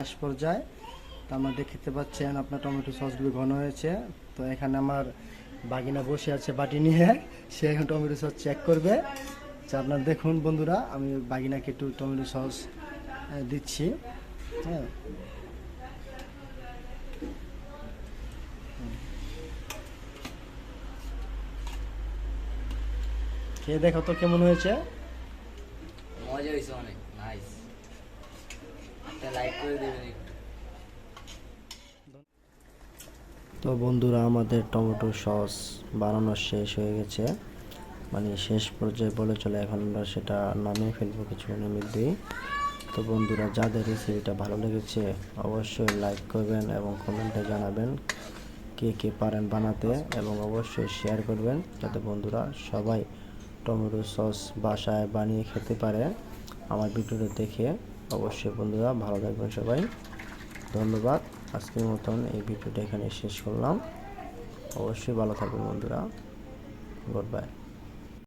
শেষ পর্যায়ে তো আমরা দেখতে পাচ্ছেন আপনার টমেটো সসগুলো ঘন হয়েছে। তো এখানে আমার বাগিনা বসে আছে বাটি নিয়ে, সে এখন টমেটো সস চেক করবে। আচ্ছা আপনার দেখুন বন্ধুরা, আমি বাগিনাকে একটু টমেটো সস দিচ্ছি। হ্যাঁ, খেয়ে দেখো তো কেমন হয়েছে। মজা হয়েছে অনেক নাইস। একটা লাইক করে দেবেন একটু। তো বন্ধুরা, আমাদের টমেটো সস বানানো শেষ হয়ে গেছে, মানে শেষ পর্যায়ে বলে চলে। এখন আমরা সেটা নামিয়ে ফেলবো কিছুক্ষণের মধ্যেই। তো বন্ধুরা, যাদের রেসিপিটা ভালো লেগেছে অবশ্যই লাইক করবেন এবং কমেন্টে জানাবেন কে কে পারেন বানাতে, এবং অবশ্যই শেয়ার করবেন যাতে বন্ধুরা সবাই টমেটো সস বাসায় বানিয়ে খেতে পারে আমার ভিডিওটা দেখে। অবশ্যই বন্ধুরা ভালো থাকবেন সবাই, ধন্যবাদ। আজকের মতন এই ভিডিওটা এখানে শেষ করলাম। অবশ্যই ভালো থাকবেন বন্ধুরা, গুড বাই।